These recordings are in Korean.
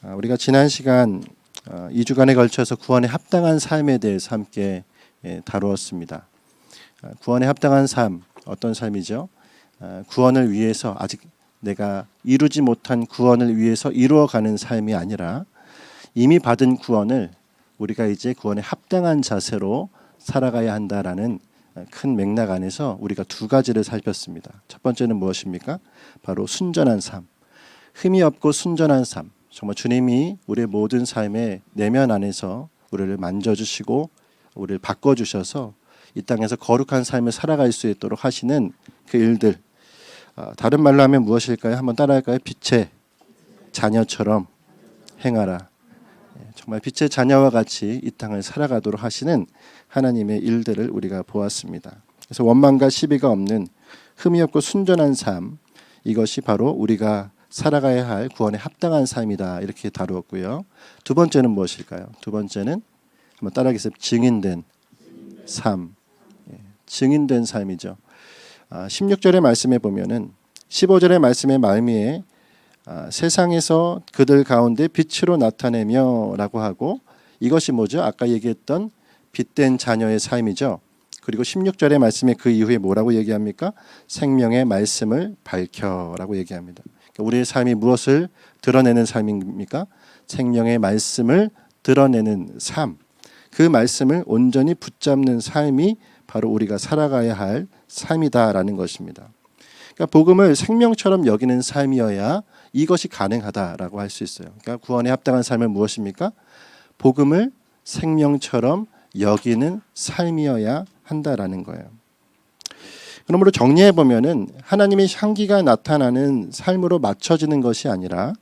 우리가 지난 시간 2주간에 걸쳐서 구원에 합당한 삶에 대해서 함께 다루었습니다. 구원에 합당한 삶, 어떤 삶이죠? 구원을 위해서 아직 내가 이루지 못한 구원을 위해서 이루어가는 삶이 아니라 이미 받은 구원을 우리가 이제 구원에 합당한 자세로 살아가야 한다라는 큰 맥락 안에서 우리가 두 가지를 살폈습니다. 첫 번째는 무엇입니까? 바로 순전한 삶, 흠이 없고 순전한 삶. 정말 주님이 우리의 모든 삶의 내면 안에서 우리를 만져주시고 우리를 바꿔주셔서 이 땅에서 거룩한 삶을 살아갈 수 있도록 하시는 그 일들, 다른 말로 하면 무엇일까요? 한번 따라할까요? 빛의 자녀처럼 행하라. 정말 빛의 자녀와 같이 이 땅을 살아가도록 하시는 하나님의 일들을 우리가 보았습니다. 그래서 원망과 시비가 없는 흠이 없고 순전한 삶, 이것이 바로 우리가 살아가야 할 구원에 합당한 삶이다, 이렇게 다루었고요. 두 번째는 무엇일까요? 두 번째는 한번 따라하겠습니다. 증인된 삶, 증인된 삶이죠. 16절의 말씀에 보면은 15절의 말씀의 말미에 세상에서 그들 가운데 빛으로 나타내며 라고 하고, 이것이 뭐죠? 아까 얘기했던 빛된 자녀의 삶이죠. 그리고 16절의 말씀에 그 이후에 뭐라고 얘기합니까? 생명의 말씀을 밝혀라고 얘기합니다. 우리의 삶이 무엇을 드러내는 삶입니까? 생명의 말씀을 드러내는 삶. 그 말씀을 온전히 붙잡는 삶이 바로 우리가 살아가야 할 삶이다라는 것입니다. 그러니까 복음을 생명처럼 여기는 삶이어야 이것이 가능하다라고 할 수 있어요. 그러니까 구원에 합당한 삶은 무엇입니까? 복음을 생명처럼 여기는 삶이어야 한다라는 거예요. 그러므로 정리해 보면은 하나님의 향기가 나타나는 삶으로 맞춰지는 것이 아니라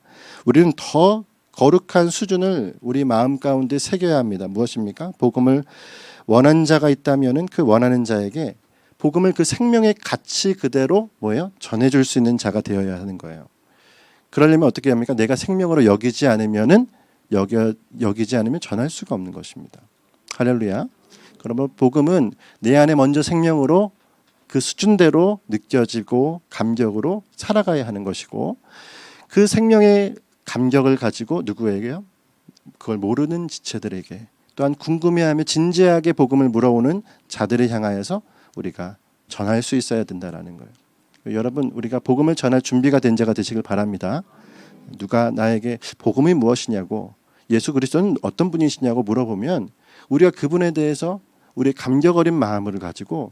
우리는 더 거룩한 수준을 우리 마음 가운데 새겨야 합니다. 무엇입니까? 복음을 원하는 자가 있다면은 그 원하는 자에게 복음을 그 생명의 가치 그대로 뭐예요? 전해줄 수 있는 자가 되어야 하는 거예요. 그러려면 어떻게 합니까? 내가 생명으로 여기지 않으면은 여기지 않으면 전할 수가 없는 것입니다. 할렐루야. 그러면 복음은 내 안에 먼저 생명으로 그 수준대로 느껴지고 감격으로 살아가야 하는 것이고, 그 생명의 감격을 가지고 누구에게요? 그걸 모르는 지체들에게, 또한 궁금해하며 진지하게 복음을 물어오는 자들을 향하여서 우리가 전할 수 있어야 된다라는 거예요. 여러분, 우리가 복음을 전할 준비가 된 자가 되시길 바랍니다. 누가 나에게 복음이 무엇이냐고, 예수 그리스도는 어떤 분이시냐고 물어보면 우리가 그분에 대해서 우리의 감격 어린 마음을 가지고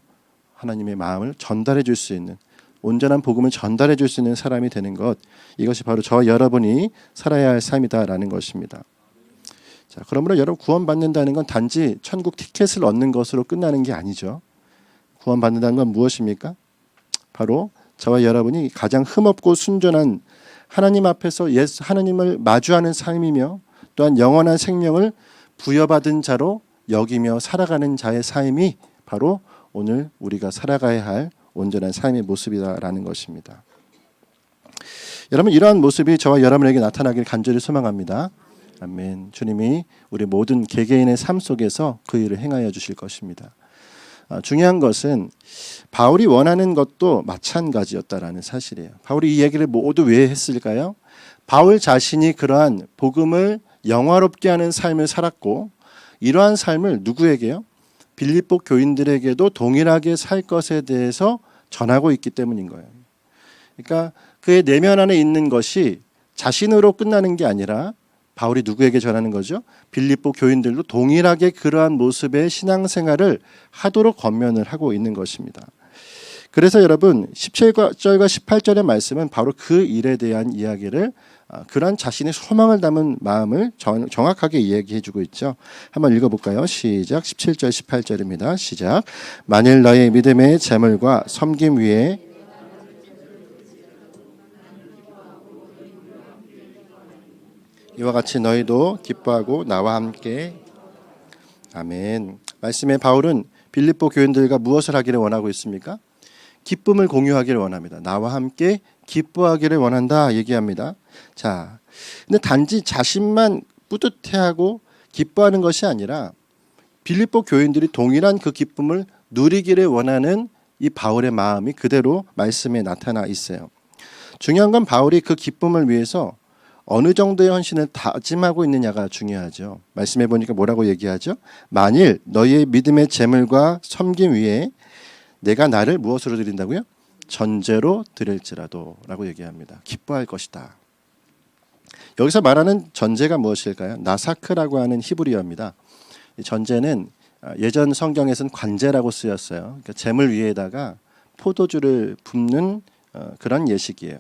하나님의 마음을 전달해 줄 수 있는, 온전한 복음을 전달해 줄 수 있는 사람이 되는 것, 이것이 바로 저와 여러분이 살아야 할 삶이다라는 것입니다. 자, 그러므로 여러분, 구원받는다는 건 단지 천국 티켓을 얻는 것으로 끝나는 게 아니죠. 구원받는다는 건 무엇입니까? 바로 저와 여러분이 가장 흠없고 순전한 하나님 앞에서 하나님을 마주하는 삶이며, 또한 영원한 생명을 부여받은 자로 여기며 살아가는 자의 삶이 바로 오늘 우리가 살아가야 할 온전한 삶의 모습이다라는 것입니다. 여러분, 이러한 모습이 저와 여러분에게 나타나길 간절히 소망합니다. 아멘. 주님이 우리 모든 개개인의 삶 속에서 그 일을 행하여 주실 것입니다. 중요한 것은 바울이 원하는 것도 마찬가지였다라는 사실이에요. 바울이 이 얘기를 모두 왜 했을까요? 바울 자신이 그러한 복음을 영화롭게 하는 삶을 살았고, 이러한 삶을 누구에게요? 빌립보 교인들에게도 동일하게 살 것에 대해서 전하고 있기 때문인 거예요. 그러니까 그의 내면 안에 있는 것이 자신으로 끝나는 게 아니라 바울이 누구에게 전하는 거죠? 빌립보 교인들도 동일하게 그러한 모습의 신앙생활을 하도록 권면을 하고 있는 것입니다. 그래서 여러분, 17절과 18절의 말씀은 바로 그 일에 대한 이야기를, 그러한 자신의 소망을 담은 마음을 정확하게 이야기해 주고 있죠. 한번 읽어볼까요? 시작. 17절 18절입니다. 시작. 만일 너의 믿음의 재물과 섬김 위에 이와 같이 너희도 기뻐하고 나와 함께. 아멘. 말씀에 바울은 빌립보 교인들과 무엇을 하기를 원하고 있습니까? 기쁨을 공유하기를 원합니다. 나와 함께 기뻐하기를 원한다 얘기합니다. 자, 근데 단지 자신만 뿌듯해하고 기뻐하는 것이 아니라 빌립보 교인들이 동일한 그 기쁨을 누리기를 원하는 이 바울의 마음이 그대로 말씀에 나타나 있어요. 중요한 건 바울이 그 기쁨을 위해서 어느 정도의 헌신을 다짐하고 있느냐가 중요하죠. 말씀해 보니까 뭐라고 얘기하죠? 만일 너희의 믿음의 재물과 섬김 위에 내가 나를 무엇으로 드린다고요? 전제로 드릴지라도 라고 얘기합니다. 기뻐할 것이다. 여기서 말하는 전제가 무엇일까요? 나사크라고 하는 히브리어입니다. 전제는 예전 성경에서는 관제라고 쓰였어요. 그러니까 재물 위에다가 포도주를 붓는 그런 예식이에요.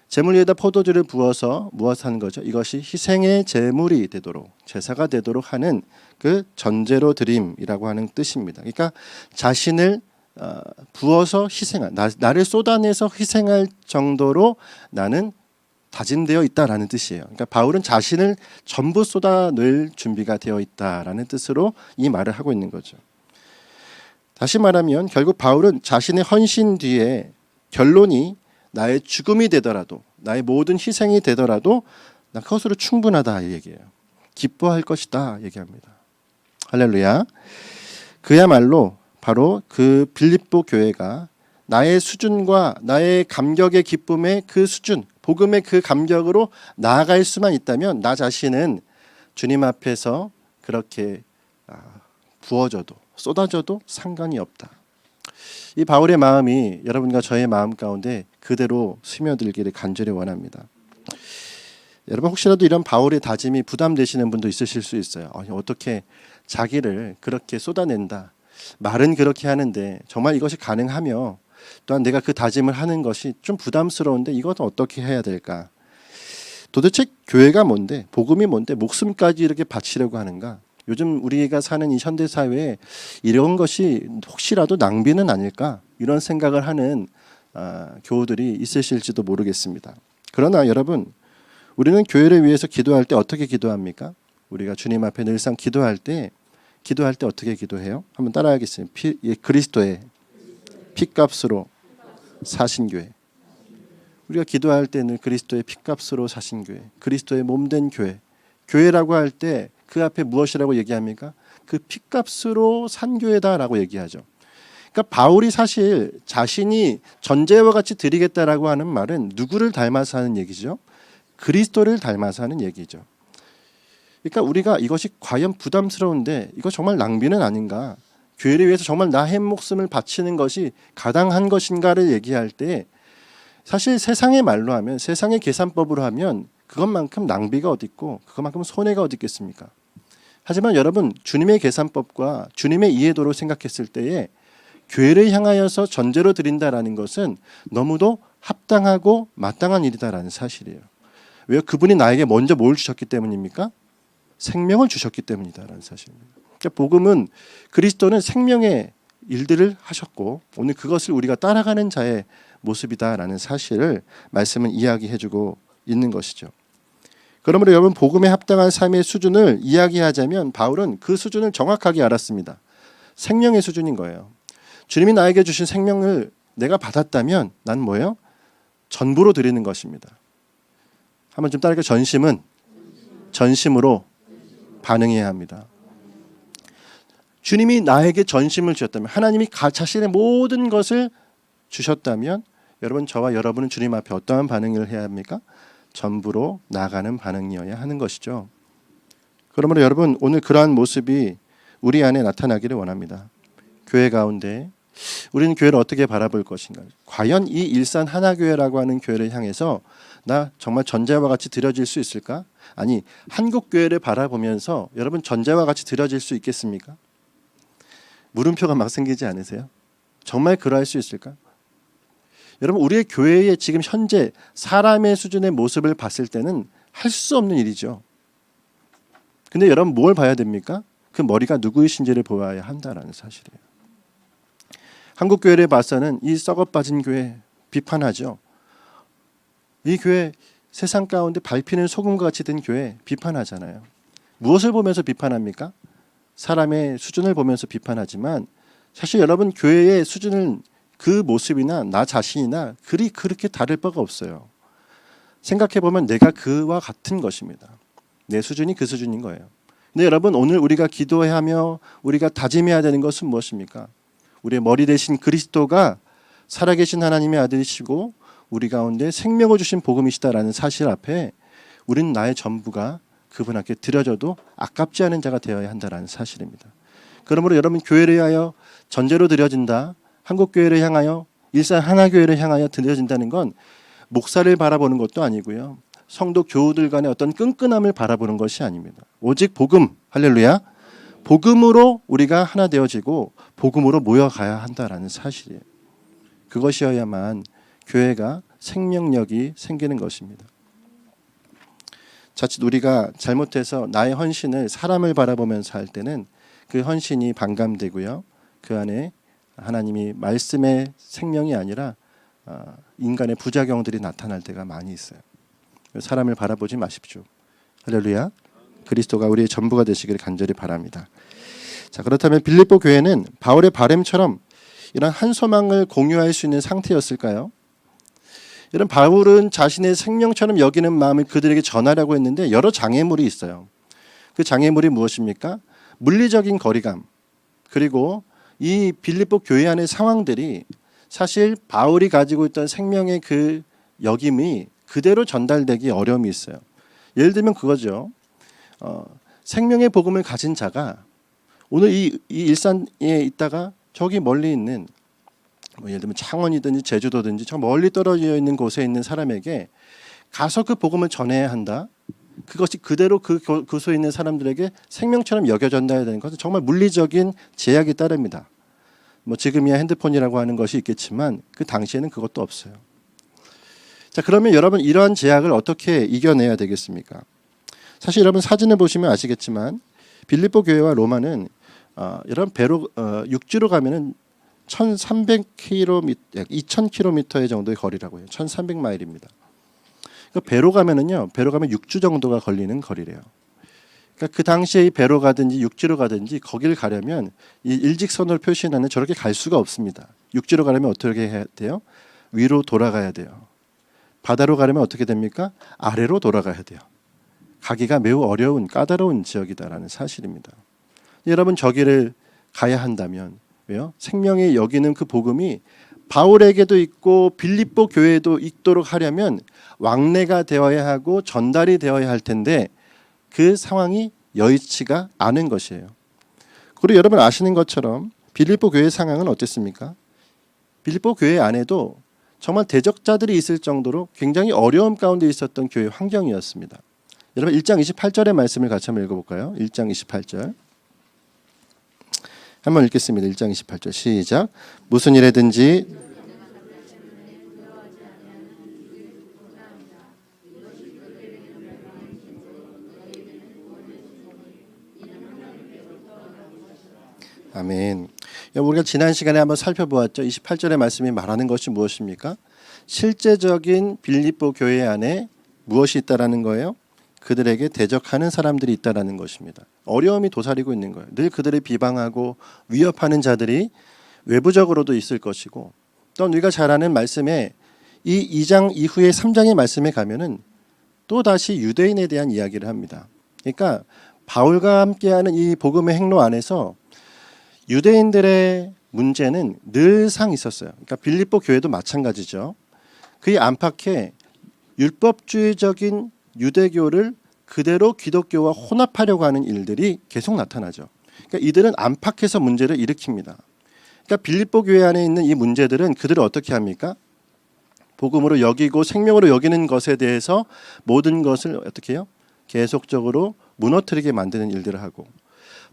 재물 위에다 포도주를 부어서 무엇하는 거죠? 이것이 희생의 제물이 되도록, 제사가 되도록 하는 그 전제로 드림이라고 하는 뜻입니다. 그러니까 자신을 부어서 희생할, 나를 쏟아내서 희생할 정도로 나는 다짐되어 있다라는 뜻이에요. 그러니까 바울은 자신을 전부 쏟아낼 준비가 되어 있다라는 뜻으로 이 말을 하고 있는 거죠. 다시 말하면 결국 바울은 자신의 헌신 뒤에 결론이 나의 죽음이 되더라도, 나의 모든 희생이 되더라도 나 그것으로 충분하다 이 얘기예요. 기뻐할 것이다 얘기합니다. 할렐루야. 그야말로 바로 그 빌립보 교회가 나의 수준과 나의 감격의 기쁨의 그 수준, 복음의 그 감격으로 나아갈 수만 있다면 나 자신은 주님 앞에서 그렇게 부어져도 쏟아져도 상관이 없다. 이 바울의 마음이 여러분과 저의 마음 가운데 그대로 스며들기를 간절히 원합니다. 여러분 혹시라도 이런 바울의 다짐이 부담되시는 분도 있으실 수 있어요. 어떻게 자기를 그렇게 쏟아낸다. 말은 그렇게 하는데 정말 이것이 가능하며 또한 내가 그 다짐을 하는 것이 좀 부담스러운데 이것은 어떻게 해야 될까? 도대체 교회가 뭔데, 복음이 뭔데 목숨까지 이렇게 바치려고 하는가? 요즘 우리가 사는 이 현대 사회에 이런 것이 혹시라도 낭비는 아닐까? 이런 생각을 하는 교우들이 있으실지도 모르겠습니다. 그러나 여러분, 우리는 교회를 위해서 기도할 때 어떻게 기도합니까? 우리가 주님 앞에 늘상 기도할 때 어떻게 기도해요? 한번 따라하겠습니다. 그리스도의 피값으로 사신 교회. 우리가 기도할 때는 그리스도의 피값으로 사신 교회, 그리스도의 몸된 교회. 교회라고 할 때 그 앞에 무엇이라고 얘기합니까? 그 피값으로 산 교회다라고 얘기하죠. 그러니까 바울이 사실 자신이 전제와 같이 드리겠다라고 하는 말은 누구를 닮아서 하는 얘기죠? 그리스도를 닮아서 하는 얘기죠. 그러니까 우리가 이것이 과연 부담스러운데 이거 정말 낭비는 아닌가? 교회를 위해서 정말 나의 목숨을 바치는 것이 가당한 것인가를 얘기할 때 사실 세상의 말로 하면, 세상의 계산법으로 하면 그것만큼 낭비가 어디 있고 그것만큼 손해가 어디 있겠습니까? 하지만 여러분, 주님의 계산법과 주님의 이해도로 생각했을 때에 교회를 향하여서 전제로 드린다라는 것은 너무도 합당하고 마땅한 일이다라는 사실이에요. 왜요? 그분이 나에게 먼저 뭘 주셨기 때문입니까? 생명을 주셨기 때문이다라는 사실입니다. 그러니까 복음은, 그리스도는 생명의 일들을 하셨고 오늘 그것을 우리가 따라가는 자의 모습이다라는 사실을 말씀은 이야기해주고 있는 것이죠. 그러므로 여러분, 복음에 합당한 삶의 수준을 이야기하자면 바울은 그 수준을 정확하게 알았습니다. 생명의 수준인 거예요. 주님이 나에게 주신 생명을 내가 받았다면 난 뭐예요? 전부로 드리는 것입니다. 한번 좀 따라할게요. 전심은 전심으로 반응해야 합니다. 주님이 나에게 전심을 주셨다면, 하나님이 자신의 모든 것을 주셨다면 여러분, 저와 여러분은 주님 앞에 어떠한 반응을 해야 합니까? 전부로 나가는 반응이어야 하는 것이죠. 그러므로 여러분, 오늘 그러한 모습이 우리 안에 나타나기를 원합니다. 교회 가운데 우리는 교회를 어떻게 바라볼 것인가? 과연 이 일산 하나교회라고 하는 교회를 향해서 나 정말 전제와 같이 드려질 수 있을까? 아니, 한국교회를 바라보면서 여러분 전제와 같이 드려질 수 있겠습니까? 물음표가 막 생기지 않으세요? 정말 그러할 수 있을까? 여러분, 우리의 교회의 지금 현재 사람의 수준의 모습을 봤을 때는 할 수 없는 일이죠. 근데 여러분, 뭘 봐야 됩니까? 그 머리가 누구이신지를 보아야 한다라는 사실이에요. 한국 교회를 봐서는 이 썩어 빠진 교회 비판하죠. 이 교회 세상 가운데 밟히는 소금과 같이 된 교회 비판하잖아요. 무엇을 보면서 비판합니까? 사람의 수준을 보면서 비판하지만 사실 여러분, 교회의 수준은 그 모습이나 나 자신이나 그렇게 다를 바가 없어요. 생각해보면 내가 그와 같은 것입니다. 내 수준이 그 수준인 거예요. 근데 여러분, 오늘 우리가 기도해야 하며 우리가 다짐해야 되는 것은 무엇입니까? 우리의 머리 대신 그리스도가 살아계신 하나님의 아들이시고 우리 가운데 생명을 주신 복음이시다라는 사실 앞에 우리는 나의 전부가 그분 앞에 드려져도 아깝지 않은 자가 되어야 한다는 사실입니다. 그러므로 여러분 교회를 위하여 전제로 드려진다. 한국교회를 향하여 일산 하나교회를 향하여 드려진다는 건 목사를 바라보는 것도 아니고요. 성도 교우들 간의 어떤 끈끈함을 바라보는 것이 아닙니다. 오직 복음, 할렐루야. 복음으로 우리가 하나 되어지고 복음으로 모여가야 한다라는 사실이에요. 그것이어야만 교회가 생명력이 생기는 것입니다. 자칫 우리가 잘못해서 나의 헌신을 사람을 바라보면서 할 때는 그 헌신이 반감되고요. 그 안에 하나님이 말씀의 생명이 아니라 인간의 부작용들이 나타날 때가 많이 있어요. 사람을 바라보지 마십시오. 할렐루야. 그리스도가 우리의 전부가 되시기를 간절히 바랍니다. 자, 그렇다면 빌립보 교회는 바울의 바램처럼 이런 한 소망을 공유할 수 있는 상태였을까요? 이런 바울은 자신의 생명처럼 여기는 마음을 그들에게 전하려고 했는데 여러 장애물이 있어요. 그 장애물이 무엇입니까? 물리적인 거리감, 그리고 이 빌립보 교회 안의 상황들이 사실 바울이 가지고 있던 생명의 그 여김이 그대로 전달되기 어려움이 있어요. 예를 들면 그거죠. 생명의 복음을 가진 자가 오늘 이 일산에 있다가 저기 멀리 있는 예를 들면 창원이든지 제주도든지 저 멀리 떨어져 있는 곳에 있는 사람에게 가서 그 복음을 전해야 한다. 그것이 그대로 그 곳에 있는 사람들에게 생명처럼 여겨져야 되는 것은 정말 물리적인 제약이 따릅니다. 지금이야 핸드폰이라고 하는 것이 있겠지만 그 당시에는 그것도 없어요. 자, 그러면 여러분 이러한 제약을 어떻게 이겨내야 되겠습니까? 사실 여러분 사진을 보시면 아시겠지만 빌립보 교회와 로마는 이런 배로 육지로 가면은 1,300km, 약 2,000km 정도의 거리라고 해요. 1,300마일입니다. 그러니까 배로 가면 6주 정도가 걸리는 거리래요. 그러니까 그 당시에 이 배로 가든지 육지로 가든지 거기를 가려면 이 일직선으로 표시하는 저렇게 갈 수가 없습니다. 육지로 가려면 어떻게 해야 돼요? 위로 돌아가야 돼요. 바다로 가려면 어떻게 됩니까? 아래로 돌아가야 돼요. 가기가 매우 어려운 까다로운 지역이다라는 사실입니다. 여러분 저기를 가야 한다면 왜요? 생명의 여기는 그 복음이 바울에게도 있고 빌립보 교회에도 있도록 하려면 왕래가 되어야 하고 전달이 되어야 할 텐데 그 상황이 여의치가 않은 것이에요. 그리고 여러분 아시는 것처럼 빌립보 교회 상황은 어땠습니까? 빌립보 교회 안에도 정말 대적자들이 있을 정도로 굉장히 어려움 가운데 있었던 교회 환경이었습니다. 여러분 1장 28절의 말씀을 같이 한번 읽어볼까요? 1장 28절 한번 읽겠습니다. 1장 28절 시작. 무슨 일에든지 아멘. 우리가 지난 시간에 한번 살펴보았죠. 28절의 말씀이 말하는 것이 무엇입니까? 실제적인 빌립보 교회 안에 무엇이 있다라는 거예요? 그들에게 대적하는 사람들이 있다라는 것입니다. 어려움이 도사리고 있는 거예요. 늘 그들을 비방하고 위협하는 자들이 외부적으로도 있을 것이고 또 우리가 잘 아는 말씀에 이 2장 이후에 3장의 말씀에 가면은 또 다시 유대인에 대한 이야기를 합니다. 그러니까 바울과 함께하는 이 복음의 행로 안에서 유대인들의 문제는 늘상 있었어요. 그러니까 빌립보 교회도 마찬가지죠. 그의 안팎에 율법주의적인 유대교를 그대로 기독교와 혼합하려고 하는 일들이 계속 나타나죠. 그러니까 이들은 안팎에서 문제를 일으킵니다. 그러니까 빌립보 교회 안에 있는 이 문제들은 그들을 어떻게 합니까? 복음으로 여기고 생명으로 여기는 것에 대해서 모든 것을 어떻게 해요? 계속적으로 무너뜨리게 만드는 일들을 하고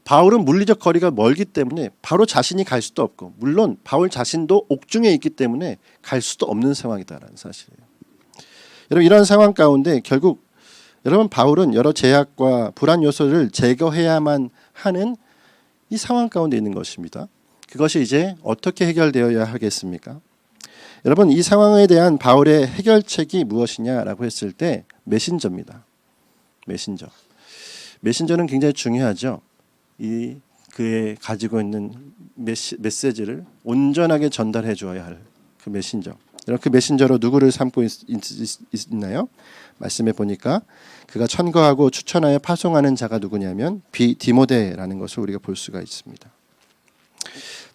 바울은 물리적 거리가 멀기 때문에 바로 자신이 갈 수도 없고 물론 바울 자신도 옥중에 있기 때문에 갈 수도 없는 상황이다라는 사실이에요. 여러분 이런 상황 가운데 결국 여러분 바울은 여러 제약과 불안 요소를 제거해야만 하는 이 상황 가운데 있는 것입니다. 그것이 이제 어떻게 해결되어야 하겠습니까? 여러분 이 상황에 대한 바울의 해결책이 무엇이냐라고 했을 때 메신저입니다. 메신저는 굉장히 중요하죠. 이 그의 가지고 있는 메시지를 온전하게 전달해 줘야 할 그 메신저. 여러분 그 메신저로 누구를 삼고 있나요? 말씀해 보니까 그가 천거하고 추천하여 파송하는 자가 누구냐면 디모데라는 것을 우리가 볼 수가 있습니다.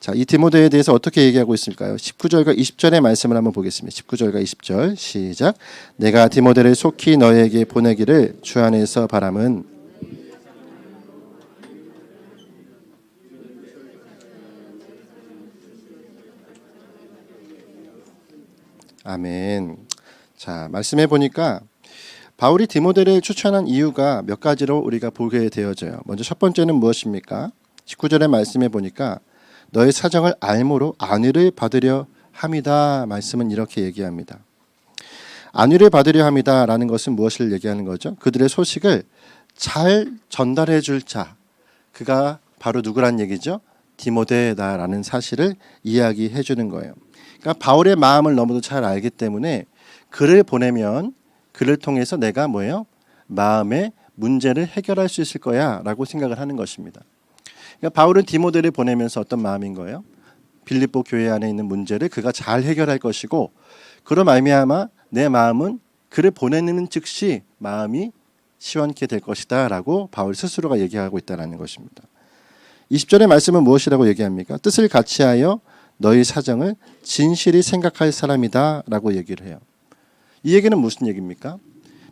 자, 이 디모데에 대해서 어떻게 얘기하고 있을까요? 19절과 20절의 말씀을 한번 보겠습니다. 19절과 20절 시작. 내가 디모데를 속히 너에게 보내기를 주 안에서 바람은 아멘. 자, 말씀해 보니까 바울이 디모데를 추천한 이유가 몇 가지로 우리가 보게 되어져요. 먼저 첫 번째는 무엇입니까? 19절의 말씀해 보니까 너의 사정을 알므로 안위를 받으려 함이다. 말씀은 이렇게 얘기합니다. 안위를 받으려 함이다라는 것은 무엇을 얘기하는 거죠? 그들의 소식을 잘 전달해 줄 자, 그가 바로 누구란 얘기죠? 디모데다라는 사실을 이야기해 주는 거예요. 그러니까 바울의 마음을 너무도 잘 알기 때문에 그를 보내면 그를 통해서 내가 뭐예요? 마음의 문제를 해결할 수 있을 거야 라고 생각을 하는 것입니다. 그러니까 바울은 디모데를 보내면서 어떤 마음인 거예요? 빌립보 교회 안에 있는 문제를 그가 잘 해결할 것이고 그로 말미암아 내 마음은 그를 보내는 즉시 마음이 시원케 될 것이다 라고 바울 스스로가 얘기하고 있다는 것입니다. 20절의 말씀은 무엇이라고 얘기합니까? 뜻을 같이하여 너희 사정을 진실히 생각할 사람이다 라고 얘기를 해요. 이 얘기는 무슨 얘기입니까?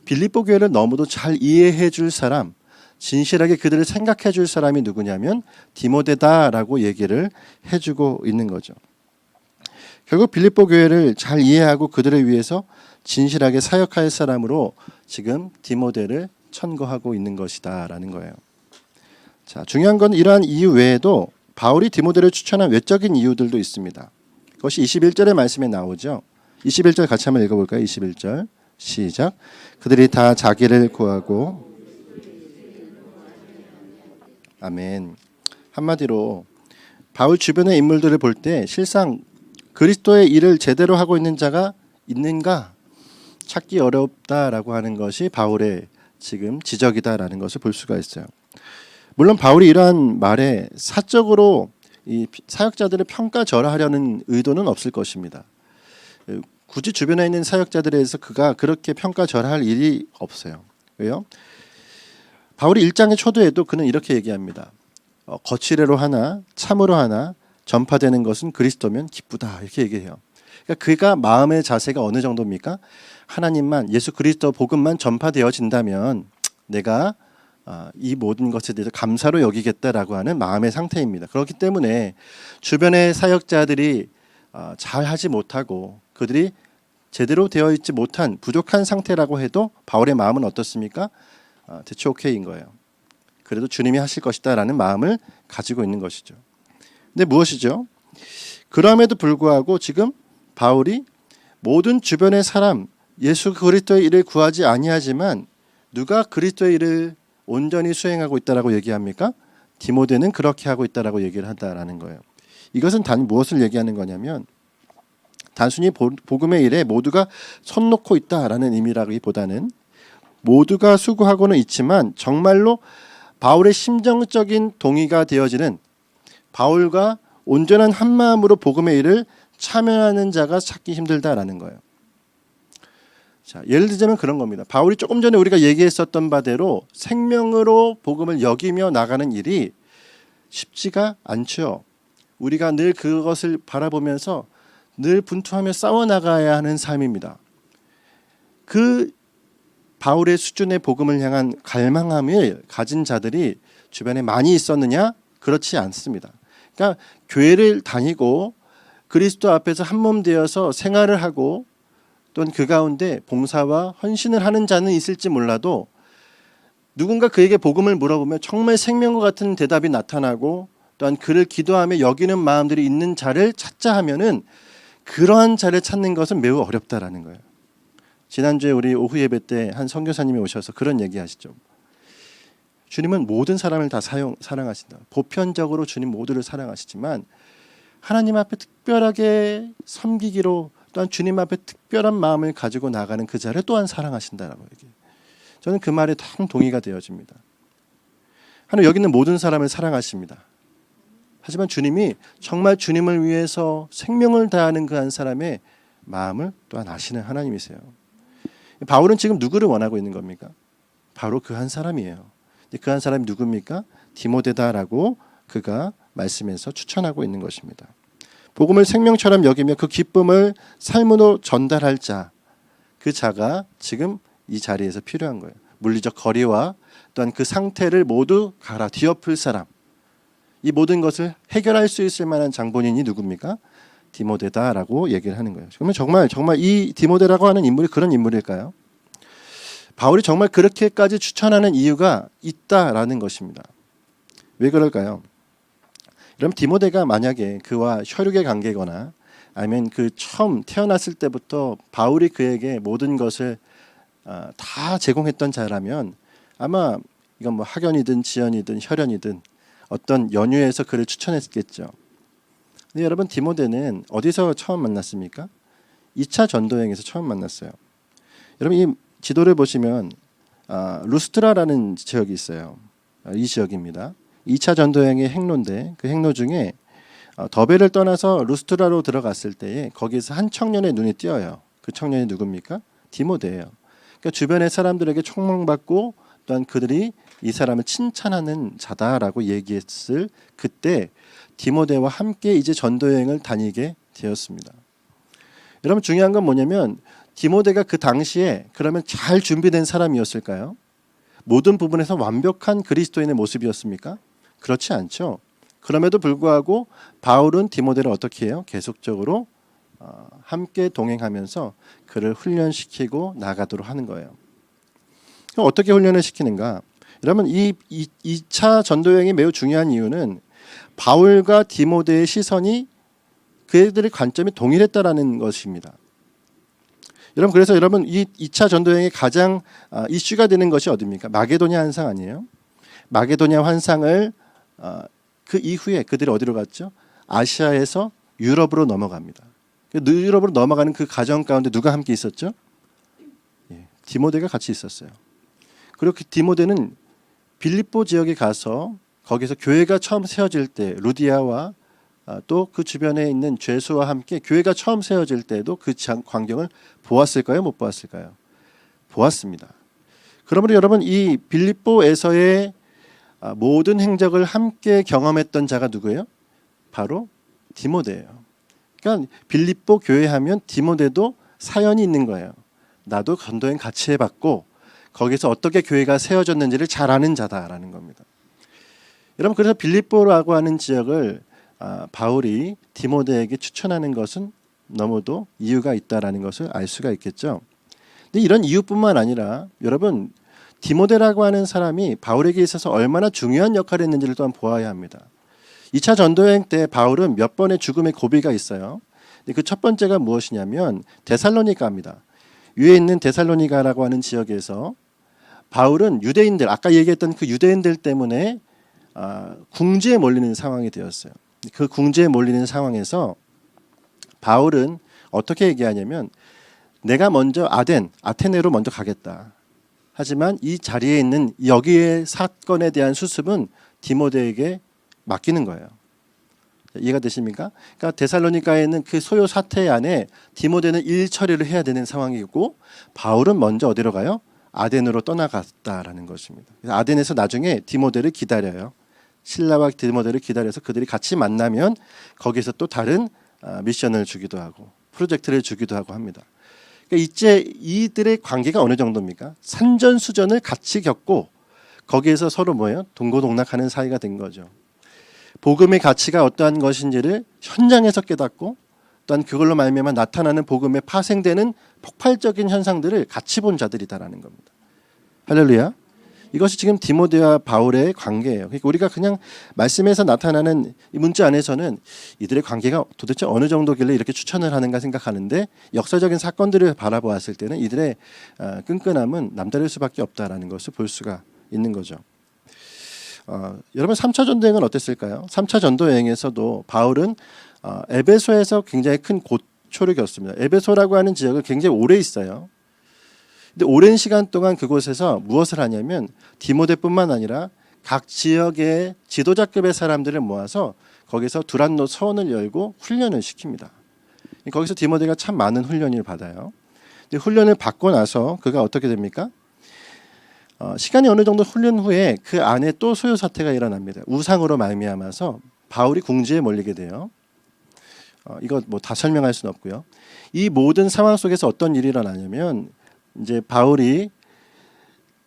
빌립보 교회를 너무도 잘 이해해 줄 사람, 진실하게 그들을 생각해 줄 사람이 누구냐면 디모데다라고 얘기를 해주고 있는 거죠. 결국 빌립보 교회를 잘 이해하고 그들을 위해서 진실하게 사역할 사람으로 지금 디모데를 천거하고 있는 것이다라는 거예요. 자, 중요한 건 이러한 이유 외에도 바울이 디모데를 추천한 외적인 이유들도 있습니다. 그것이 21절의 말씀에 나오죠. 21절 같이 한번 읽어볼까요? 21절 시작. 그들이 다 자기를 구하고 아멘. 한마디로 바울 주변의 인물들을 볼 때 실상 그리스도의 일을 제대로 하고 있는 자가 있는가 찾기 어렵다라고 하는 것이 바울의 지금 지적이다라는 것을 볼 수가 있어요. 물론 바울이 이러한 말에 사적으로 이 사역자들을 평가절하하려는 의도는 없을 것입니다. 굳이 주변에 있는 사역자들에 대해서 그가 그렇게 평가절하할 일이 없어요. 왜요? 바울이 1장의 초도에도 그는 이렇게 얘기합니다. 거칠애로 하나 참으로 하나 전파되는 것은 그리스도면 기쁘다 이렇게 얘기해요. 그러니까 그가 마음의 자세가 어느 정도입니까? 하나님만 예수 그리스도 복음만 전파되어진다면 내가 이 모든 것에 대해서 감사로 여기겠다라고 하는 마음의 상태입니다. 그렇기 때문에 주변의 사역자들이 잘하지 못하고 그들이 제대로 되어 있지 못한 부족한 상태라고 해도 바울의 마음은 어떻습니까? 대체 오케이인 거예요. 그래도 주님이 하실 것이다 라는 마음을 가지고 있는 것이죠. 근데 무엇이죠? 그럼에도 불구하고 지금 바울이 모든 주변의 사람 예수 그리스도의 일을 구하지 아니하지만 누가 그리스도의 일을 온전히 수행하고 있다라고 얘기합니까? 디모데는 그렇게 하고 있다라고 얘기를 한다라는 거예요. 이것은 단 무엇을 얘기하는 거냐면 단순히 복음의 일에 모두가 손 놓고 있다라는 의미라기보다는 모두가 수고하고는 있지만 정말로 바울의 심정적인 동의가 되어지는 바울과 온전한 한 마음으로 복음의 일을 참여하는 자가 찾기 힘들다라는 거예요. 자, 예를 들자면 그런 겁니다. 바울이 조금 전에 우리가 얘기했었던 바대로 생명으로 복음을 여기며 나가는 일이 쉽지가 않죠. 우리가 늘 그것을 바라보면서 늘 분투하며 싸워나가야 하는 삶입니다. 그 바울의 수준의 복음을 향한 갈망함을 가진 자들이 주변에 많이 있었느냐? 그렇지 않습니다. 그러니까 교회를 다니고 그리스도 앞에서 한 몸 되어서 생활을 하고 또는 그 가운데 봉사와 헌신을 하는 자는 있을지 몰라도 누군가 그에게 복음을 물어보면 정말 생명과 같은 대답이 나타나고 또한 그를 기도하며 여기는 마음들이 있는 자를 찾자 하면은 그러한 자를 찾는 것은 매우 어렵다라는 거예요. 지난주에 우리 오후 예배 때 한 선교사님이 오셔서 그런 얘기하시죠. 주님은 모든 사람을 다 사랑하신다. 보편적으로 주님 모두를 사랑하시지만 하나님 앞에 특별하게 섬기기로 또한 주님 앞에 특별한 마음을 가지고 나가는 그 자를 또한 사랑하신다라고 얘기해요. 저는 그 말에 참 동의가 되어집니다. 하나님 여기 있는 모든 사람을 사랑하십니다. 하지만 주님이 정말 주님을 위해서 생명을 다하는 그 한 사람의 마음을 또한 아시는 하나님이세요. 바울은 지금 누구를 원하고 있는 겁니까? 바로 그 한 사람이에요. 그 한 사람이 누굽니까? 디모데다라고 그가 말씀에서 추천하고 있는 것입니다. 복음을 생명처럼 여기며 그 기쁨을 삶으로 전달할 자, 그 자가 지금 이 자리에서 필요한 거예요. 물리적 거리와 또한 그 상태를 모두 갈아 뒤엎을 사람, 이 모든 것을 해결할 수 있을 만한 장본인이 누굽니까? 디모데다라고 얘기를 하는 거예요. 그러면 정말 이 디모데라고 하는 인물이 그런 인물일까요? 바울이 정말 그렇게까지 추천하는 이유가 있다라는 것입니다. 왜 그럴까요? 그럼 디모데가 만약에 그와 혈육의 관계거나 아니면 그 처음 태어났을 때부터 바울이 그에게 모든 것을 다 제공했던 자라면 아마 이건 뭐 학연이든 지연이든 혈연이든 어떤 연유에서 그를 추천했겠죠. 근데 여러분 디모데는 어디서 처음 만났습니까? 2차 전도여행에서 처음 만났어요. 여러분 이 지도를 보시면 루스트라라는 지역이 있어요. 이 지역입니다. 2차 전도여행의 행로인데 그 행로 중에 더베를 떠나서 루스트라로 들어갔을 때에 거기서 한 청년의 눈이 띄어요. 그 청년이 누굽니까? 디모데예요. 그러니까 주변의 사람들에게 총망받고 또한 그들이 이 사람을 칭찬하는 자다라고 얘기했을 그때 디모데와 함께 이제 전도여행을 다니게 되었습니다. 여러분 중요한 건 뭐냐면 디모데가 그 당시에 그러면 잘 준비된 사람이었을까요? 모든 부분에서 완벽한 그리스도인의 모습이었습니까? 그렇지 않죠. 그럼에도 불구하고 바울은 디모데를 어떻게 해요? 계속적으로 함께 동행하면서 그를 훈련시키고 나가도록 하는 거예요. 그럼 어떻게 훈련을 시키는가? 여러분 이 2차 전도여행이 매우 중요한 이유는 바울과 디모데의 시선이 그들의 관점이 동일했다라는 것입니다. 여러분 그래서 여러분 이 2차 전도여행의 가장 이슈가 되는 것이 어디입니까? 마게도냐 환상 아니에요? 마게도냐 환상을 그 이후에 그들이 어디로 갔죠? 아시아에서 유럽으로 넘어갑니다. 유럽으로 넘어가는 그 과정 가운데 누가 함께 있었죠? 디모데가 같이 있었어요. 그리고 그 디모데는 빌립보 지역에 가서 거기서 교회가 처음 세워질 때 루디아와 또 그 주변에 있는 죄수와 함께 교회가 처음 세워질 때도 그 광경을 보았을까요? 못 보았을까요? 보았습니다. 그러므로 여러분 이 빌립보에서의 모든 행적을 함께 경험했던 자가 누구예요? 바로 디모데예요. 그러니까 빌립보 교회 하면 디모데도 사연이 있는 거예요. 나도 전도여행 같이 해봤고 거기서 어떻게 교회가 세워졌는지를 잘 아는 자다라는 겁니다. 여러분 그래서 빌립보라고 하는 지역을 바울이 디모데에게 추천하는 것은 너무도 이유가 있다라는 것을 알 수가 있겠죠. 근데 이런 이유뿐만 아니라 여러분 디모데라고 하는 사람이 바울에게 있어서 얼마나 중요한 역할을 했는지를 또한 보아야 합니다. 2차 전도여행 때 바울은 몇 번의 죽음의 고비가 있어요. 그 첫 번째가 무엇이냐면 데살로니가입니다. 위에 있는 데살로니가라고 하는 지역에서 바울은 유대인들 아까 얘기했던 그 유대인들 때문에 궁지에 몰리는 상황이 되었어요. 그 궁지에 몰리는 상황에서 바울은 어떻게 얘기하냐면 내가 먼저 아테네로 먼저 가겠다. 하지만 이 자리에 있는 여기의 사건에 대한 수습은 디모데에게 맡기는 거예요. 이해가 되십니까? 그러니까 데살로니가에 있는 그 소요 사태 안에 디모데는 일 처리를 해야 되는 상황이고 바울은 먼저 어디로 가요? 아덴으로 떠나갔다라는 것입니다. 그래서 아덴에서 나중에 디모데를 기다려요. 실라와 디모데를 기다려서 그들이 같이 만나면 거기서 또 다른 미션을 주기도 하고 프로젝트를 주기도 하고 합니다. 그러니까 이제 이들의 관계가 어느 정도입니까? 산전수전을 같이 겪고 거기에서 서로 뭐예요? 동고동락하는 사이가 된 거죠. 복음의 가치가 어떠한 것인지를 현장에서 깨닫고 또한 그걸로 말미암아 나타나는 복음에 파생되는 폭발적인 현상들을 같이 본 자들이다라는 겁니다. 할렐루야. 이것이 지금 디모데와 바울의 관계예요. 그러니까 우리가 그냥 말씀에서 나타나는 이 문자 안에서는 이들의 관계가 도대체 어느 정도길래 이렇게 추천을 하는가 생각하는데 역사적인 사건들을 바라보았을 때는 이들의 끈끈함은 남다를 수밖에 없다라는 것을 볼 수가 있는 거죠. 여러분 3차 전도여행은 어땠을까요? 3차 전도여행에서도 바울은 에베소에서 굉장히 큰 고초를 겪습니다. 에베소라고 하는 지역을 굉장히 오래 있어요. 근데 오랜 시간 동안 그곳에서 무엇을 하냐면 디모데뿐만 아니라 각 지역의 지도자급의 사람들을 모아서 거기서 두란노 서원을 열고 훈련을 시킵니다. 거기서 디모데가 참 많은 훈련을 받아요. 근데 훈련을 받고 나서 그가 어떻게 됩니까? 시간이 어느 정도 훈련 후에 그 안에 또 소요 사태가 일어납니다. 우상으로 말미암아서 바울이 궁지에 몰리게 돼요. 이거 뭐 다 설명할 수는 없고요. 이 모든 상황 속에서 어떤 일이 일어나냐면 이제 바울이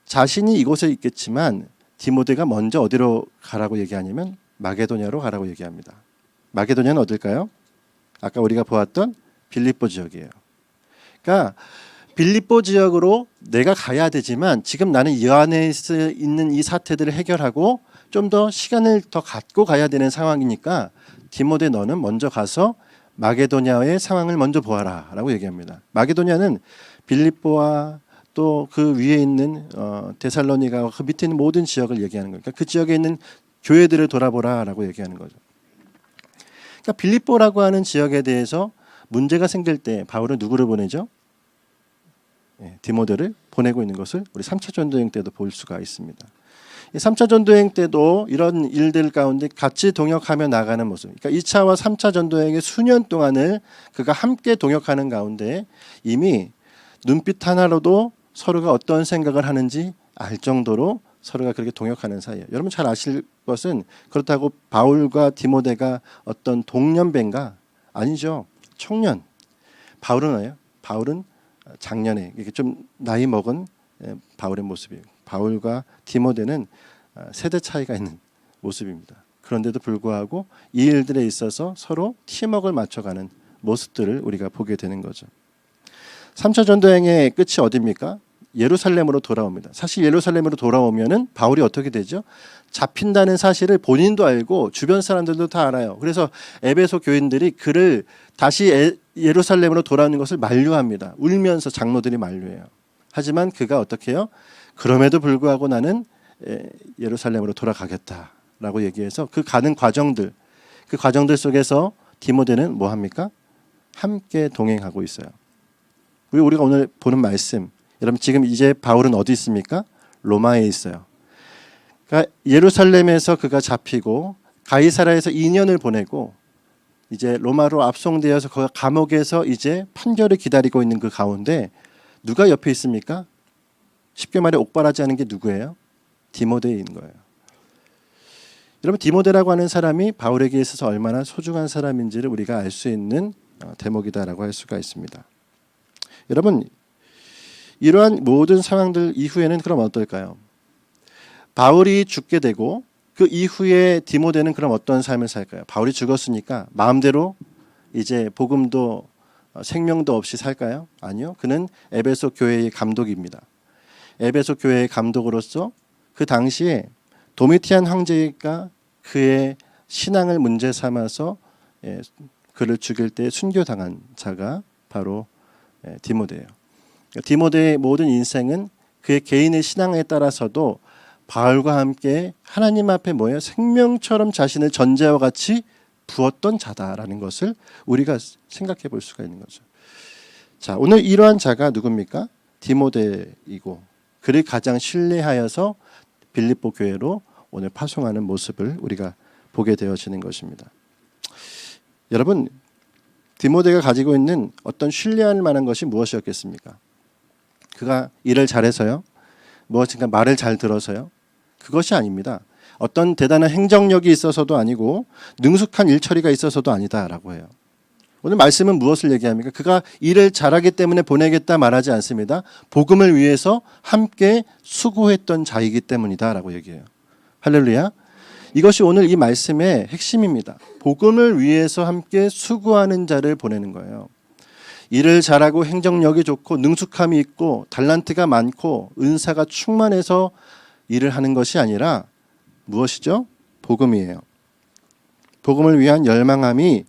자신이 이곳에 있겠지만 디모데가 먼저 어디로 가라고 얘기하냐면 마게도냐로 가라고 얘기합니다. 마게도냐는 어딜까요? 아까 우리가 보았던 빌립보 지역이에요. 그러니까 빌립보 지역으로 내가 가야 되지만 지금 나는 이 안에 있는 이 사태들을 해결하고 좀 더 시간을 더 갖고 가야 되는 상황이니까 디모데 너는 먼저 가서 마게도냐의 상황을 먼저 보아라 라고 얘기합니다. 마게도냐는 빌립보와 또 그 위에 있는 데살로니가와 그 밑에 있는 모든 지역을 얘기하는 거니까 그 지역에 있는 교회들을 돌아보라 라고 얘기하는 거죠. 그러니까 빌립보라고 하는 지역에 대해서 문제가 생길 때 바울은 누구를 보내죠? 디모데를 보내고 있는 것을 우리 3차 전도행 때도 볼 수가 있습니다. 3차 전도행 때도 이런 일들 가운데 같이 동역하며 나가는 모습. 그러니까 2차와 3차 전도행의 수년 동안을 그가 함께 동역하는 가운데 이미 눈빛 하나로도 서로가 어떤 생각을 하는지 알 정도로 서로가 그렇게 동역하는 사이예요. 여러분 잘 아실 것은 그렇다고 바울과 디모데가 어떤 동년배인가? 아니죠. 청년. 바울은 뭐예요? 바울은 작년에 이게 좀 나이 먹은 바울의 모습이에요. 바울과 디모데는 세대 차이가 있는 모습입니다. 그런데도 불구하고 이 일들에 있어서 서로 팀워크를 맞춰가는 모습들을 우리가 보게 되는 거죠. 3차 전도행의 끝이 어디입니까? 예루살렘으로 돌아옵니다. 사실 예루살렘으로 돌아오면은 바울이 어떻게 되죠? 잡힌다는 사실을 본인도 알고 주변 사람들도 다 알아요. 그래서 에베소 교인들이 그를 다시 예루살렘으로 돌아오는 것을 만류합니다. 울면서 장로들이 만류해요. 하지만 그가 어떻게 해요? 그럼에도 불구하고 나는 예루살렘으로 돌아가겠다라고 얘기해서 그 가는 과정들, 그 과정들 속에서 디모데는 뭐 합니까? 함께 동행하고 있어요. 우리가 오늘 보는 말씀, 여러분 지금 이제 바울은 어디 있습니까? 로마에 있어요. 그러니까 예루살렘에서 그가 잡히고 가이사라에서 2년을 보내고 이제 로마로 압송되어서 그 감옥에서 이제 판결을 기다리고 있는 그 가운데 누가 옆에 있습니까? 쉽게 말해 옥바라지 하는 게 누구예요? 디모데인 거예요. 여러분 디모데라고 하는 사람이 바울에게 있어서 얼마나 소중한 사람인지를 우리가 알 수 있는 대목이다라고 할 수가 있습니다. 여러분 이러한 모든 상황들 이후에는 그럼 어떨까요? 바울이 죽게 되고 그 이후에 디모데는 그럼 어떤 삶을 살까요? 바울이 죽었으니까 마음대로 이제 복음도 생명도 없이 살까요? 아니요. 그는 에베소 교회의 감독입니다. 에베소 교회의 감독으로서 그 당시에 도미티안 황제가 그의 신앙을 문제 삼아서 그를 죽일 때 순교당한 자가 바로 디모데예요. 디모데의 모든 인생은 그의 개인의 신앙에 따라서도 바울과 함께 하나님 앞에 뭐예요? 생명처럼 자신을 전제와 같이 부었던 자다라는 것을 우리가 생각해 볼 수가 있는 거죠. 자, 오늘 이러한 자가 누굽니까? 디모데이고 그를 가장 신뢰하여서 빌립보 교회로 오늘 파송하는 모습을 우리가 보게 되어지는 것입니다. 여러분, 디모데가 가지고 있는 어떤 신뢰할 만한 것이 무엇이었겠습니까? 그가 일을 잘해서요? 무엇인가 말을 잘 들어서요? 그것이 아닙니다. 어떤 대단한 행정력이 있어서도 아니고 능숙한 일처리가 있어서도 아니다라고 해요. 오늘 말씀은 무엇을 얘기합니까? 그가 일을 잘하기 때문에 보내겠다 말하지 않습니다. 복음을 위해서 함께 수고했던 자이기 때문이다라고 얘기해요. 할렐루야. 이것이 오늘 이 말씀의 핵심입니다. 복음을 위해서 함께 수고하는 자를 보내는 거예요. 일을 잘하고 행정력이 좋고 능숙함이 있고 달란트가 많고 은사가 충만해서 일을 하는 것이 아니라 무엇이죠? 복음이에요. 복음을 위한 열망함이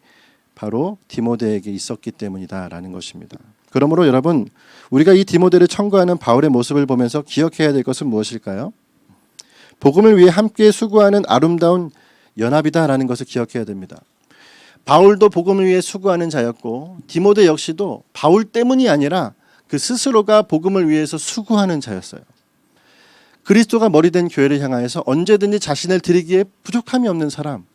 바로 디모데에게 있었기 때문이다라는 것입니다. 그러므로 여러분, 우리가 이 디모데를 청구하는 바울의 모습을 보면서 기억해야 될 것은 무엇일까요? 복음을 위해 함께 수고하는 아름다운 연합이다라는 것을 기억해야 됩니다. 바울도 복음을 위해 수고하는 자였고 디모데 역시도 바울 때문이 아니라 그 스스로가 복음을 위해서 수고하는 자였어요. 그리스도가 머리된 교회를 향하여서 언제든지 자신을 드리기에 부족함이 없는 사람,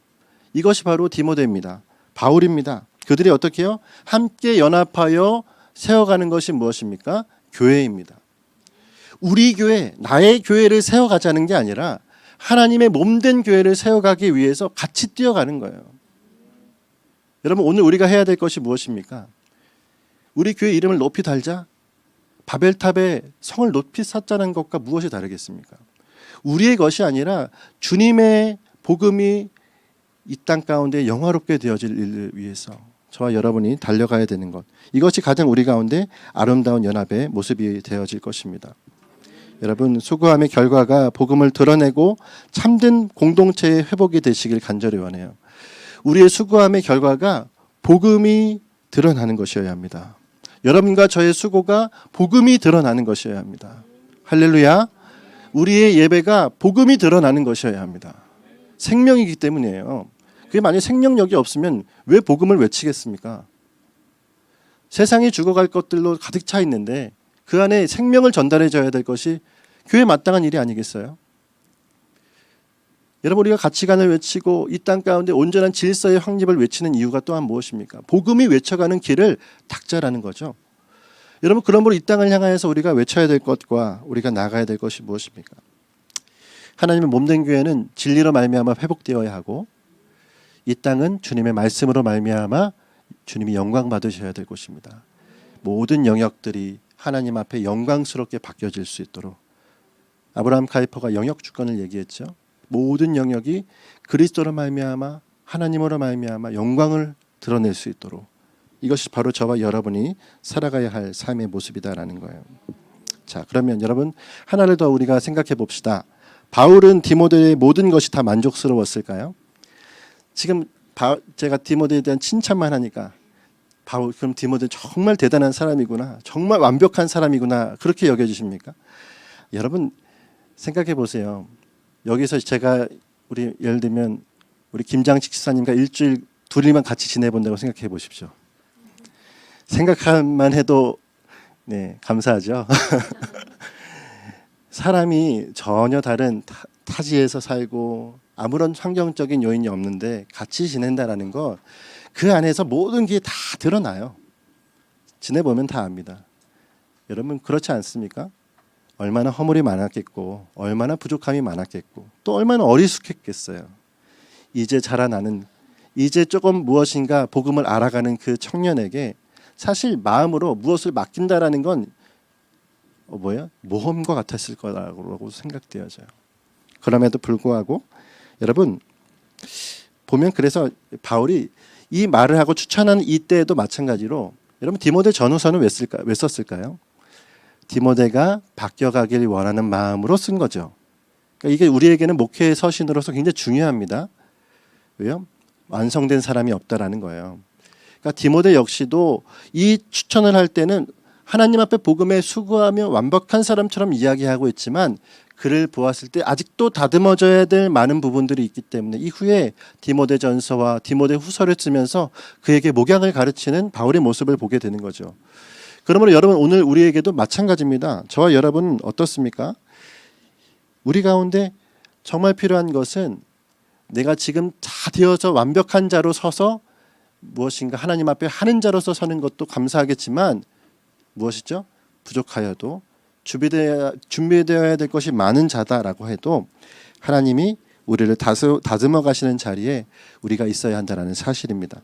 이것이 바로 디모데입니다. 바울입니다. 그들이 어떻게 해요? 함께 연합하여 세워가는 것이 무엇입니까? 교회입니다. 우리 교회, 나의 교회를 세워가자는 게 아니라 하나님의 몸된 교회를 세워가기 위해서 같이 뛰어가는 거예요. 여러분, 오늘 우리가 해야 될 것이 무엇입니까? 우리 교회 이름을 높이 달자? 바벨탑에 성을 높이 쌓자는 것과 무엇이 다르겠습니까? 우리의 것이 아니라 주님의 복음이 이 땅 가운데 영화롭게 되어질 일을 위해서 저와 여러분이 달려가야 되는 것, 이것이 가장 우리 가운데 아름다운 연합의 모습이 되어질 것입니다. 여러분, 수고함의 결과가 복음을 드러내고 참된 공동체의 회복이 되시길 간절히 원해요. 우리의 수고함의 결과가 복음이 드러나는 것이어야 합니다. 여러분과 저의 수고가 복음이 드러나는 것이어야 합니다. 할렐루야. 우리의 예배가 복음이 드러나는 것이어야 합니다. 생명이기 때문이에요. 그게 만약에 생명력이 없으면 왜 복음을 외치겠습니까? 세상이 죽어갈 것들로 가득 차 있는데 그 안에 생명을 전달해 줘야 될 것이 교회에 마땅한 일이 아니겠어요? 여러분, 우리가 가치관을 외치고 이 땅 가운데 온전한 질서의 확립을 외치는 이유가 또한 무엇입니까? 복음이 외쳐가는 길을 닦자라는 거죠. 여러분, 그러므로 이 땅을 향하여서 우리가 외쳐야 될 것과 우리가 나가야 될 것이 무엇입니까? 하나님의 몸된 교회는 진리로 말미암아 회복되어야 하고, 이 땅은 주님의 말씀으로 말미암아 주님이 영광 받으셔야 될 곳입니다. 모든 영역들이 하나님 앞에 영광스럽게 바뀌어질 수 있도록, 아브라함 카이퍼가 영역 주권을 얘기했죠. 모든 영역이 그리스도로 말미암아 하나님으로 말미암아 영광을 드러낼 수 있도록, 이것이 바로 저와 여러분이 살아가야 할 삶의 모습이다라는 거예요. 자, 그러면 여러분, 하나를 더 우리가 생각해 봅시다. 바울은 디모데의 모든 것이 다 만족스러웠을까요? 지금 제가 디모데에 대한 칭찬만 하니까 바울, 그럼 디모데 정말 대단한 사람이구나, 정말 완벽한 사람이구나, 그렇게 여겨지십니까? 여러분, 생각해 보세요. 여기서 제가 우리 예를 들면 우리 김장식 지사님과 일주일 둘이만 같이 지내본다고 생각해 보십시오. 생각만 해도 감사하죠. 사람이 전혀 다른 타지에서 살고 아무런 환경적인 요인이 없는데 같이 지낸다라는 것, 그 안에서 모든 게 다 드러나요. 지내보면 다 압니다. 여러분, 그렇지 않습니까? 얼마나 허물이 많았겠고, 얼마나 부족함이 많았겠고, 또 얼마나 어리숙했겠어요. 이제 자라나는, 이제 조금 무엇인가 복음을 알아가는 그 청년에게 사실 마음으로 무엇을 맡긴다라는 건 모험과 같았을 거라고 생각되어져요. 그럼에도 불구하고 여러분 보면, 그래서 바울이 이 말을 하고 추천하는 이때에도 마찬가지로, 여러분 디모데 전후서는 왜 썼을까요? 디모데가 바뀌어가길 원하는 마음으로 쓴 거죠. 그러니까 이게 우리에게는 목회의 서신으로서 굉장히 중요합니다. 왜요? 완성된 사람이 없다라는 거예요. 그러니까 디모데 역시도 이 추천을 할 때는 하나님 앞에 복음에 수고하며 완벽한 사람처럼 이야기하고 있지만, 그를 보았을 때 아직도 다듬어져야 될 많은 부분들이 있기 때문에 이후에 디모데전서와 디모데후서를 쓰면서 그에게 목양을 가르치는 바울의 모습을 보게 되는 거죠. 그러므로 여러분, 오늘 우리에게도 마찬가지입니다. 저와 여러분은 어떻습니까? 우리 가운데 정말 필요한 것은 내가 지금 다 되어서 완벽한 자로 서서 무엇인가 하나님 앞에 하는 자로서 서는 것도 감사하겠지만, 무엇이죠? 부족하여도 준비되어야 될 것이 많은 자다라고 해도 하나님이 우리를 다듬어 가시는 자리에 우리가 있어야 한다는 사실입니다.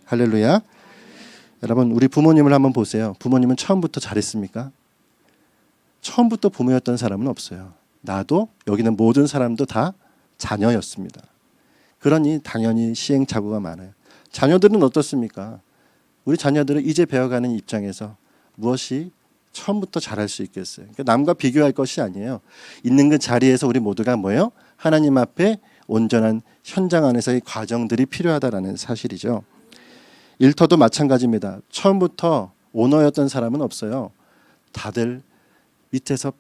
할렐루야. 여러분, 우리 부모님을 한번 보세요. 부모님은 처음부터 잘했습니까? 처음부터 부모였던 사람은 없어요. 나도, 여기는 모든 사람도 다 자녀였습니다. 그러니 당연히 시행착오가 많아요. 자녀들은 어떻습니까? 우리 자녀들은 이제 배워가는 입장에서 무엇이 처음부터 잘할 수 있겠어요? 그러니까 남과 비교할 것이 아니에요. 있는 그 자리에서 우리 모두가 뭐예요? 하나님 앞에 온전한 현장 안에서의 과정들이 필요하다라는 사실이죠. 일터도 마찬가지입니다. 처음부터 오너였던 사람은 없어요. 다들 밑에서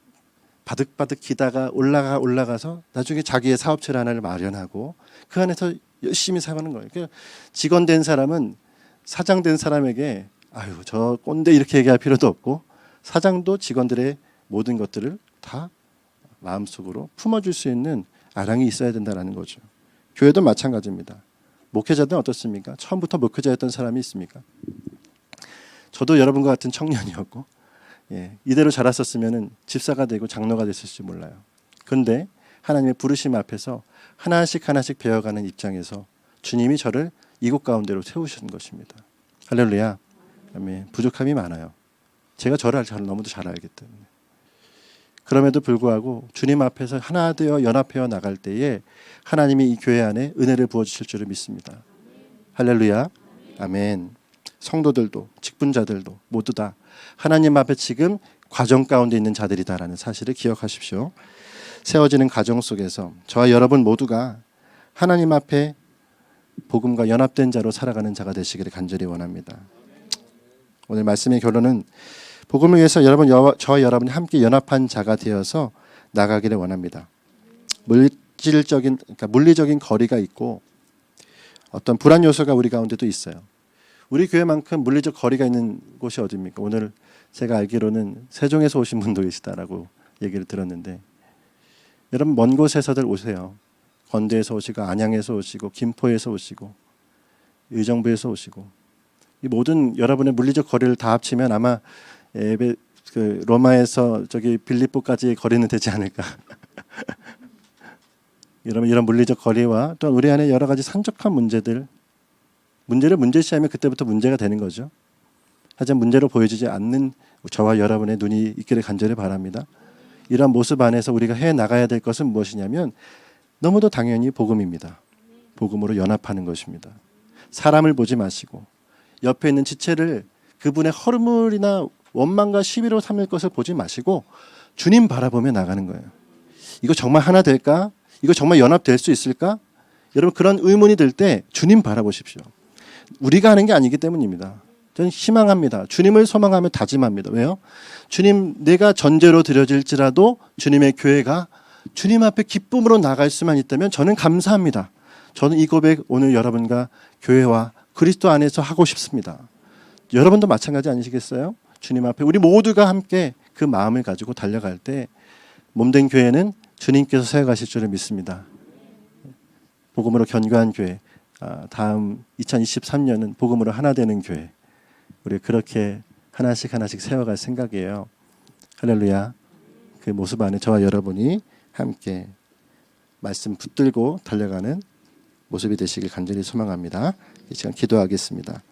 바득바득 기다가 올라가서 나중에 자기의 사업체를 하나를 마련하고 그 안에서 열심히 사는 거예요. 그러니까 직원 된 사람은 사장 된 사람에게 아유 저 꼰대 이렇게 얘기할 필요도 없고, 사장도 직원들의 모든 것들을 다 마음속으로 품어줄 수 있는 아랑이 있어야 된다는 거죠. 교회도 마찬가지입니다. 목회자들은 어떻습니까? 처음부터 목회자였던 사람이 있습니까? 저도 여러분과 같은 청년이었고, 이대로 자랐었으면 집사가 되고 장로가 됐을지 몰라요. 그런데 하나님의 부르심 앞에서 하나씩 하나씩 배워가는 입장에서 주님이 저를 이곳 가운데로 세우신 것입니다. 할렐루야. 아멘. 부족함이 많아요. 제가 저를 너무도 잘 알기 때문에. 그럼에도 불구하고 주님 앞에서 하나 되어 연합하여 나갈 때에 하나님이 이 교회 안에 은혜를 부어주실 줄을 믿습니다. 할렐루야. 아멘. 성도들도 직분자들도 모두 다 하나님 앞에 지금 과정 가운데 있는 자들이다라는 사실을 기억하십시오. 세워지는 가정 속에서 저와 여러분 모두가 하나님 앞에 복음과 연합된 자로 살아가는 자가 되시기를 간절히 원합니다. 오늘 말씀의 결론은 복음을 위해서 저와 여러분이 함께 연합한 자가 되어서 나가기를 원합니다. 물리적인 거리가 있고 어떤 불안 요소가 우리 가운데도 있어요. 우리 교회만큼 물리적 거리가 있는 곳이 어디입니까? 오늘 제가 알기로는 세종에서 오신 분도 계시다라고 얘기를 들었는데, 여러분 먼 곳에서들 오세요. 건대에서 오시고 안양에서 오시고 김포에서 오시고 의정부에서 오시고, 이 모든 여러분의 물리적 거리를 다 합치면 아마 로마에서 저기 빌립보까지의 거리는 되지 않을까. 여러분 이런 물리적 거리와 또 우리 안에 여러 가지 산적한 문제를 문제시하면 그때부터 문제가 되는 거죠. 하지만 문제로 보여지지 않는 저와 여러분의 눈이 있기를 간절히 바랍니다. 이런 모습 안에서 우리가 해나가야 될 것은 무엇이냐면 너무도 당연히 복음입니다. 복음으로 연합하는 것입니다. 사람을 보지 마시고 옆에 있는 지체를 그분의 허물이나 원망과 시비로 삼을 것을 보지 마시고 주님 바라보며 나가는 거예요. 이거 정말 하나 될까? 이거 정말 연합될 수 있을까? 여러분 그런 의문이 들 때 주님 바라보십시오. 우리가 하는 게 아니기 때문입니다. 저는 희망합니다. 주님을 소망하며 다짐합니다. 왜요? 주님, 내가 전제로 드려질지라도 주님의 교회가 주님 앞에 기쁨으로 나갈 수만 있다면 저는 감사합니다. 저는 이 고백 오늘 여러분과 교회와 그리스도 안에서 하고 싶습니다. 여러분도 마찬가지 아니시겠어요? 주님 앞에 우리 모두가 함께 그 마음을 가지고 달려갈 때 몸된 교회는 주님께서 세워가실 줄을 믿습니다. 복음으로 견고한 교회, 다음 2023년은 복음으로 하나 되는 교회, 우리 그렇게 하나씩 세워갈 생각이에요. 할렐루야. 그 모습 안에 저와 여러분이 함께 말씀 붙들고 달려가는 모습이 되시길 간절히 소망합니다. 이 시간 기도하겠습니다.